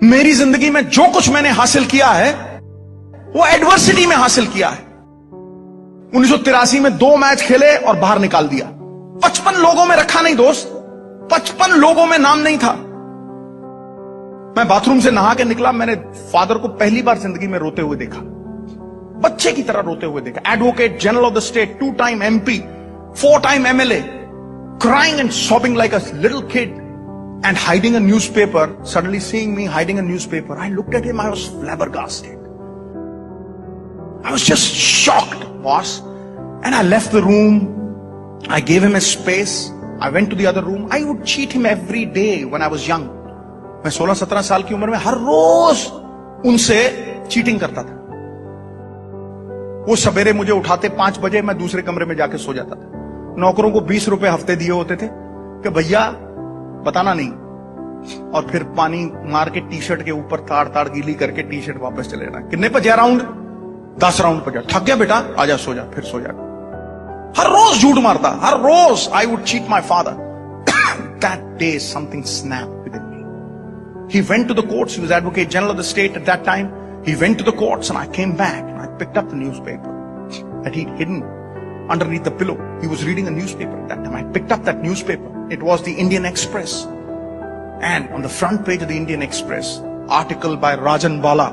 मेरी जिंदगी में जो कुछ मैंने हासिल किया है वो एडवर्सिटी में हासिल किया है। 1983 में 2 मैच खेले और बाहर निकाल दिया। 55 लोगों में रखा नहीं दोस्त, 55 लोगों में नाम नहीं था। मैं बाथरूम से नहा के निकला, मैंने फादर को पहली बार जिंदगी में रोते हुए देखा, बच्चे की तरह रोते हुए देखा। Advocate general of the state, 2 time MP, 4 time MLA, crying and sobbing like a little kid and hiding a newspaper. Suddenly seeing me hiding a newspaper, I looked at him, I was flabbergasted. I was just shocked, boss. And I left the room. I gave him his space. I went to the other room. I would cheat him every day when I was young. मैं 16-17 साल की उम्र में हर रोज उनसे cheating करता था। वो सवेरे मुझे उठाते 5 बजे, मैं दूसरे कमरे में जाके सो जाता था। नौकरों को 20 रुपए हफ्ते दिए होते थे कि भैया बताना नहीं, और फिर पानी मार के टी-शर्ट के ऊपर ताड़ गीली करके टी-शर्ट वापस चले जाना। कितने पे जा राउंड? 10 राउंड पे जा। थक गया बेटा, आजा सो जा, फिर सो जा। हर रोज झूठ मारता, हर रोज। I would cheat my father. That day something snapped within me. He went to the courts. He was Advocate General of the state at that time. He went to the courts and I came back and I picked up the newspaper that he'd hidden underneath the pillow. He was reading a newspaper at that time. I picked up that newspaper. It was the Indian Express. And on the front page of the Indian Express, article by Rajan Bala.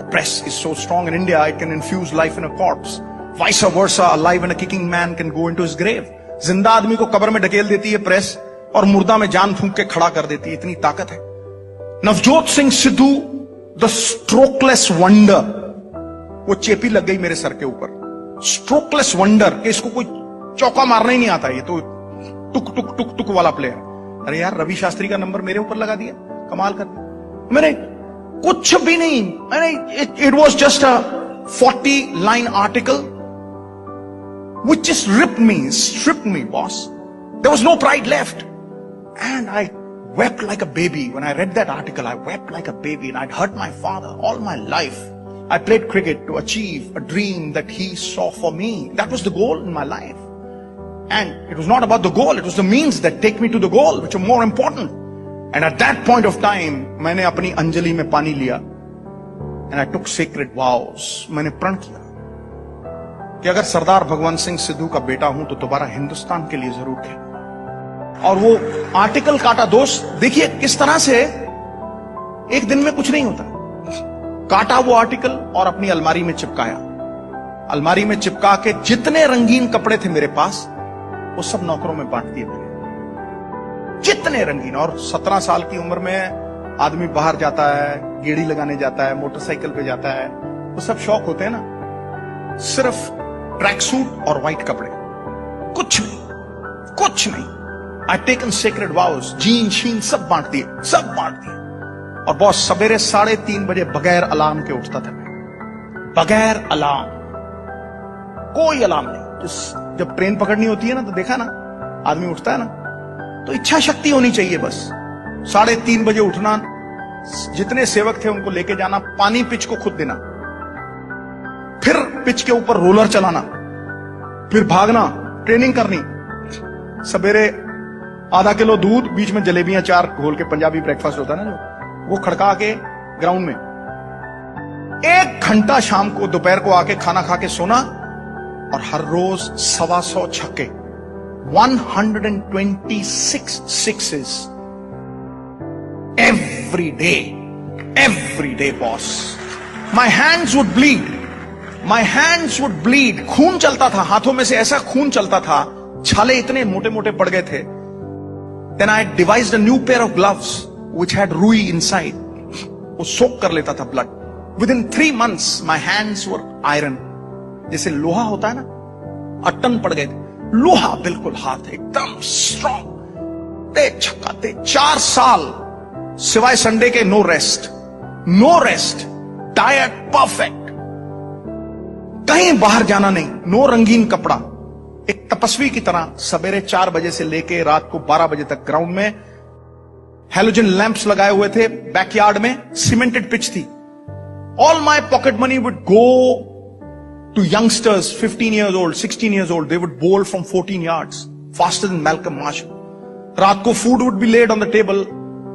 The press is so strong in India, it can infuse life in a corpse. Vice versa, a live and a kicking man can go into his grave. जिंदा आदमी को कब्र में ढकेल देती है press, और मुर्दा में जान फूंक के खड़ा कर देती है, इतनी ताकत है। Navjot Singh Sidhu, the strokeless wonder, वो चेपी लग गई मेरे सर के ऊपर। स्ट्रोकलेस वंडर, कि इसको कोई चौका मारना ही नहीं आता, ये तो टुक टुक टुक टुक वाला प्लेयर। अरे यार, रवि शास्त्री का नंबर मेरे ऊपर लगा दिया, कमाल कर दिया। मैंने कुछ भी नहीं, मैंने it was just a 40 line article which just stripped me, boss. There was no pride left. And I wept like a baby. When I read that article, I wept like a baby, and I'd hurt my father all my life. I played cricket to achieve a dream that he saw for me. That was the goal in my life. And it was not about the goal, it was the means that take me to the goal, which are more important. And at that point of time, मैंने अपनी अंजलि में पानी लिया, and I took sacred vows. मैंने प्रण किया कि अगर सरदार भगवंत सिंह सिद्धू का बेटा हूं तो दोबारा हिंदुस्तान के लिए जरूर खेलूंगा। और वो आर्टिकल काटा दोस्त, देखिए किस तरह से एक दिन में कुछ नहीं होता। काटा वो आर्टिकल और अपनी अलमारी में चिपकाया। अलमारी में चिपका के जितने रंगीन कपड़े थे मेरे पास, वो सब नौकरों में बांट दिए मैंने, जितने रंगीन। और 17 साल की उम्र में आदमी बाहर जाता है, गेड़ी लगाने जाता है, मोटरसाइकिल पे जाता है, वो सब शौक होते हैं ना। सिर्फ ट्रैक सूट और व्हाइट कपड़े, कुछ नहीं, कुछ नहीं। आई टेकन सेक्रेड वाउस, जीन शीन सब बांट दिए, सब बांट दिए। और बॉस, सवेरे 3:30 बजे बगैर अलार्म के उठता था मैं, बगैर अलार्म, कोई अलार्म नहीं। जब ट्रेन पकड़नी होती है ना, तो देखा ना, आदमी उठता है ना, तो इच्छा शक्ति होनी चाहिए बस। 3:30 बजे उठना, जितने सेवक थे उनको लेके जाना, पानी पिच को खुद देना, फिर पिच के ऊपर रोलर चलाना, फिर भागना, ट्रेनिंग करनी। सवेरे आधा किलो दूध, बीच में जलेबियां 4 घोल के, पंजाबी ब्रेकफास्ट होता है ना जो, वो खड़का के ग्राउंड में 1 घंटा, शाम को दोपहर को आके खाना खा के सोना। और हर रोज 125 छक्के, 126 sixes every day, boss. My hands would bleed. खून चलता था हाथों में से, ऐसा खून चलता था, छाले इतने मोटे मोटे पड़ गए थे। Then I devised a new pair of gloves which had ruई inside. वो सोक कर लेता था blood. Within 3 months my hands were iron. जैसे लोहा होता है ना, अटन पड़ गए थे, लोहा बिल्कुल, हाथ एकदम स्ट्रॉन्ग। ते छक्का ते 4 साल सिवाय संडे के नो रेस्ट, डाइट परफेक्ट, कहीं बाहर जाना नहीं, नो रंगीन कपड़ा। एक तपस्वी की तरह सवेरे 4 बजे से लेके रात को 12 बजे तक ग्राउंड में। हेलोजन लैंप्स लगाए हुए थे बैकयार्ड में, सीमेंटेड पिच थी। All my pocket money would go to youngsters, 15 years old, 16 years old. They would bowl from 14 yards, faster than Malcolm Marshall. रात को food would be laid on the table,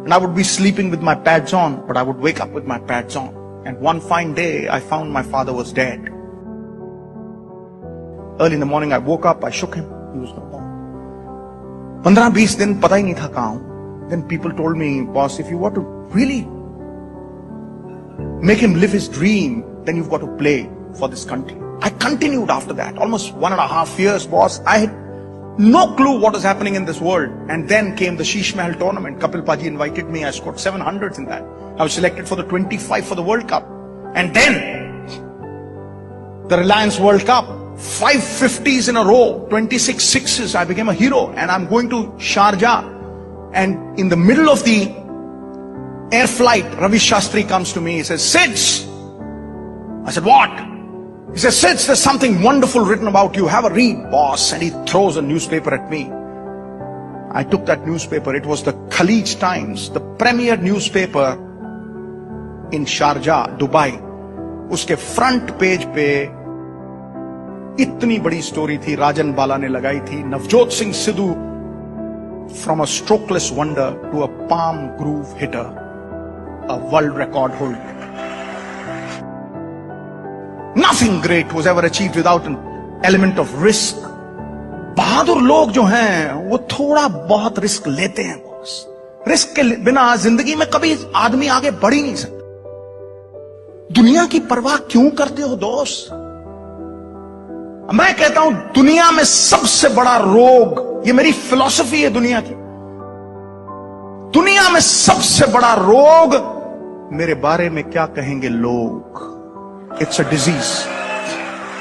And I would be sleeping with my pads on, but I would wake up with my pads on. And one fine day, I found my father was dead. Early in the morning, I woke up, I shook him. He was no more. 15-20 दिन पता ही नहीं था कहां हूं. Then people told me, boss, if you want to really make him live his dream, then you've got to play for this country. I continued after that, almost 1.5 years, boss. I had no clue what was happening in this world. And then came the Sheesh Mahal tournament. Kapil Paji invited me. I scored 700s in that. I was selected for the 25 for the World Cup. And then the Reliance World Cup, 5 50s in a row, 26 sixes. I became a hero. And I'm going to Sharjah. And in the middle of the air flight, Ravi Shastri comes to me. He says, Sids. I said, what? He says, Sids, there's something wonderful written about you. Have a read, boss. And he throws a newspaper at me. I took that newspaper. It was the Khaleej Times, the premier newspaper in Sharjah, Dubai. उसके front page पे इतनी बड़ी story थी, राजन बाला ने लगाई थी, Navjot Singh Sidhu from a strokeless wonder to a palm groove hitter, a world record holder. Nothing great was ever achieved without an element of risk. बहादुर लोग जो हैं वो थोड़ा बहुत रिस्क लेते हैं बॉस. रिस्क के बिना जिंदगी में कभी आदमी आगे बढ़ ही नहीं सकता. दुनिया की परवाह क्यों करते हो दोस्त? मैं कहता हूं दुनिया में सबसे बड़ा रोग, ये मेरी फिलॉसफी है दुनिया की, दुनिया में सबसे बड़ा रोग मेरे बारे में क्या कहेंगे लोग. It's a disease.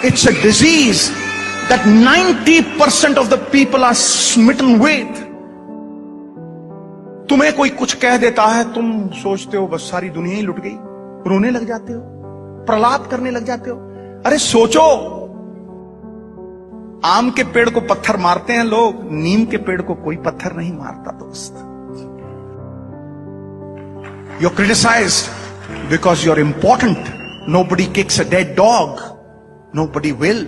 It's a disease that 90% of the people are smitten with. तुम्हें कोई कुछ कह देता है, तुम सोचते हो बस सारी दुनिया ही लुट गई, रोने लग जाते हो, प्रलाप करने लग जाते हो. अरे सोचो, आम के पेड़ को पत्थर मारते हैं लोग, नीम के पेड़ को कोई पत्थर नहीं मारता दोस्त. You're criticized because you're important. Nobody kicks a dead dog. Nobody will.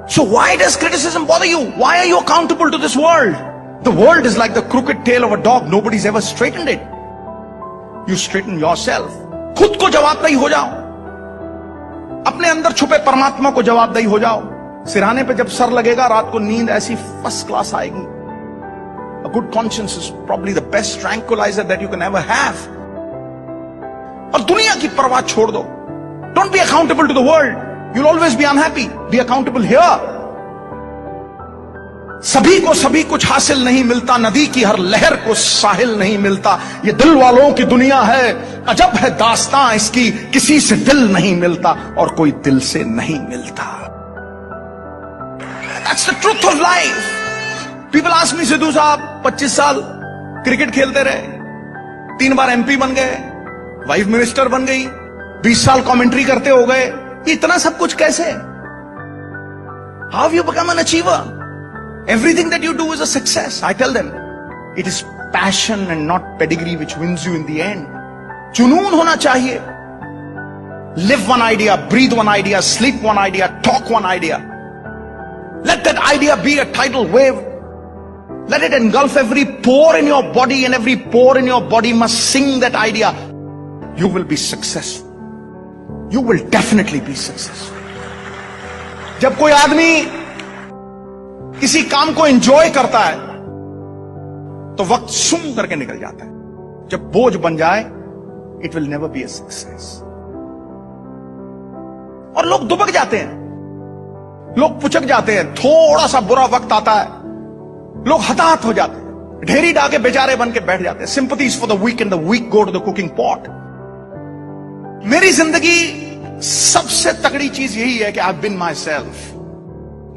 So why does criticism bother you? Why are you accountable to this world? The world is like the crooked tail of a dog. Nobody's ever straightened it. You straighten yourself. खुद को जवाबदेही हो जाओ. अपने अंदर छुपे परमात्मा को जवाबदेही हो जाओ. सिरहाने पे जब सर लगेगा, रात को नींद ऐसी फर्स्ट क्लास आएगी. A good conscience is probably the best tranquilizer that you can ever have. और दुनिया की परवाह छोड़ दो. Don't be accountable to the world. You'll always be unhappy. Be accountable here. सभी को सभी कुछ हासिल नहीं मिलता, नदी की हर लहर को साहिल नहीं मिलता. ये दिल वालों की दुनिया है, अजब है दास्तां इसकी, किसी से दिल नहीं मिलता और कोई दिल से नहीं मिलता. That's the truth of life. People ask me, Sidhu साहब 25 साल क्रिकेट खेलते रहे, 3 बार MP बन गए, वाइफ मिनिस्टर बन गई, 20 साल कमेंट्री करते हो गए, इतना सब कुछ कैसे? How have you become an achiever? Everything that you do is a success. I tell them, it is passion and not pedigree which wins you in the end. जुनून होना चाहिए. Live one idea, breathe one idea, sleep one idea, talk one idea. Let that idea be a tidal wave. Let it engulf every pore in your body, and every pore in your body must sing that idea. You will be successful. You will definitely be successful. जब कोई आदमी किसी काम को enjoy करता है तो वक्त सुन करके निकल जाता है. जब बोझ बन जाए, it will never be a success. और लोग दुबक जाते हैं, लोग पुचक जाते हैं. थोड़ा सा बुरा वक्त आता है, लोग हताहत हो जाते हैं, ढेरी डाके बेचारे बन के बैठ जाते हैं. Sympathies for the weak and the weak go to the cooking pot. मेरी जिंदगी सबसे तगड़ी चीज यही है कि I have been myself.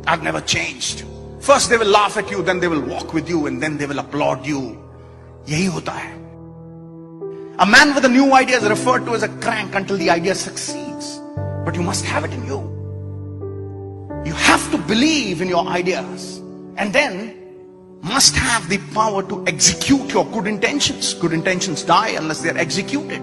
I have never changed. First they will laugh at you, then they will walk with you, and then they will upload you. यही होता है. A man with a new idea is referred to as a crank until the idea succeeds. But you must have it in you. You have to believe in your ideas, and then must have the power to execute your good intentions. Good intentions die unless they are executed.